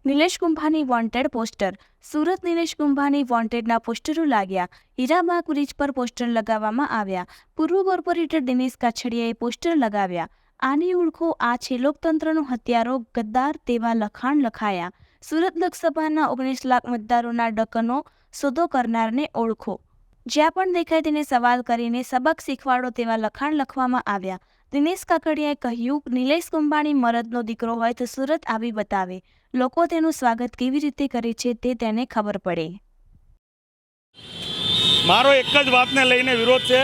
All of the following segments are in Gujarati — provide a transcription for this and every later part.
Nilesh Kumbhani wanted poster. સુરત નિલેશ કુંભાની વોન્ટેડના પોસ્ટરો લાગ્યા. હીરાબાગ બ્રિજ પર પોસ્ટર લગાવવામાં આવ્યા. પૂર્વ કોર્પોરેટર દિનેશ કાછડિયાએ પોસ્ટર લગાવ્યા. આને ઓળખો, આ છે લોકતંત્રનો હત્યારો, ગદ્દાર તેવા લખાણ લખાયા. સુરત લોકસભાના 19 લાખ મતદારોના ડકનો સોદો કરનારને ઓળખો. જ્યાં પણ દેખાય તેને સવાલ કરીને સબક શીખવાડો તેવા લખાણ લખવામાં આવ્યા. દિનેશ કાકડિયાએ કહ્યું, નિલેશ કુંભાણી મરદનો દીકરો હોય તો સુરત આવી બતાવે. લોકો તેનું સ્વાગત કેવી રીતે કરે છે તે તેને ખબર પડે. મારો એક જ વાતને લઈને વિરોધ છે.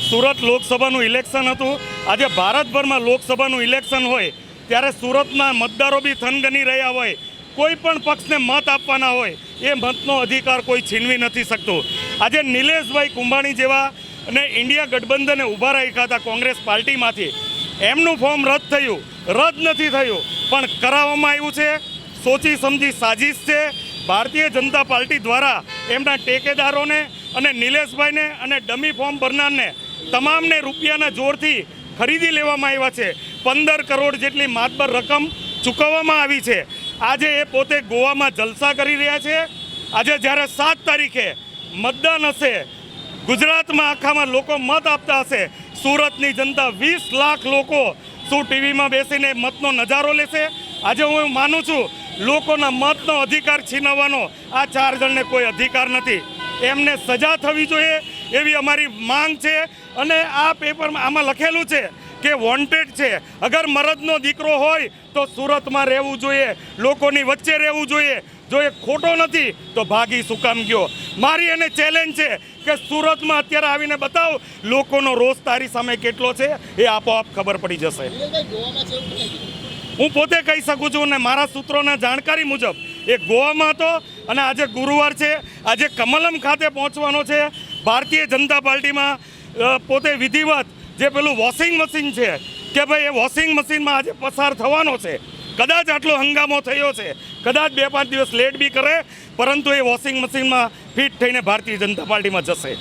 સુરત લોકસભાનું ઇલેક્શન હતું. આજે ભારતભરમાં લોકસભાનું ઇલેક્શન હોય ત્યારે સુરતના મતદારો બી થનગની રહ્યા હોય, કોઈ પણ પક્ષને મત આપવાના હોય, એ મતનો અધિકાર કોઈ છીનવી નથી શકતું. આજે નિલેશભાઈ કુંભાણી જેવા અને ઇન્ડિયા ગઠબંધને ઊભા રાખ્યા હતા કોંગ્રેસ પાર્ટીમાંથી, એમનું ફોર્મ રદ નથી થયું, પણ કરાવવામાં આવ્યું છે. સોચી સમજી સાજિશ છે. ભારતીય જનતા પાર્ટી દ્વારા એમના ટેકેદારોને અને નિલેશભાઈને અને ડમી ફોર્મ ભરનારને તમામને રૂપિયાના જોરથી ખરીદી લેવામાં આવ્યા છે. 15 કરોડ જેટલી માતબર રકમ ચૂકવવામાં આવી છે. આજે એ પોતે ગોવામાં જલસા કરી રહ્યા છે. આજે જ્યારે 7 તારીખે મતદાન હશે, ગુજરાતમાં આખામાં લોકો મત આપતા હશે, સુરતની જનતા 20 લાખ લોકો શું ટીવીમાં બેસીને મતનો નજારો લેશે? આજે હું માનું છું લોકોના મતનો અધિકાર છીનવવાનો આ 4 જણને કોઈ અધિકાર નથી. એમને સજા થવી જોઈએ એવી અમારી માંગ છે. અને આ પેપરમાં આમાં લખેલું છે કે વોન્ટેડ છે. અગર મરદનો દીકરો હોય તો સુરતમાં રહેવું જોઈએ, લોકોની વચ્ચે રહેવું જોઈએ. જો એ ખોટો નથી તો ભાગી શું કામ ગયો? મારી એને ચેલેન્જ છે કે સુરતમાં અત્યારે આવીને બતાવ, લોકોનો રોષ તારી સામે કેટલો છે એ આપોઆપ ખબર પડી જશે. હું પોતે કહી શકું છું અને મારા સૂત્રોના જાણકારી મુજબ એ ગોવામાં હતો અને આજે ગુરુવાર છે. આજે કમલમ ખાતે પહોંચવાનો છે. ભારતીય જનતા પાર્ટીમાં પોતે વિધિવત જે પેલું વોશિંગ મશીન છે કે ભાઈ એ વોશિંગ મશીનમાં આજે પસાર થવાનો છે. કદાચ આટલો હંગામો થયો છે, કદાચ 2-5 દિવસ લેટ બી કરે, પરંતુ એ વોશિંગ મશીનમાં ફિટ થઈને ભારતીય જનતા પાર્ટીમાં જશે.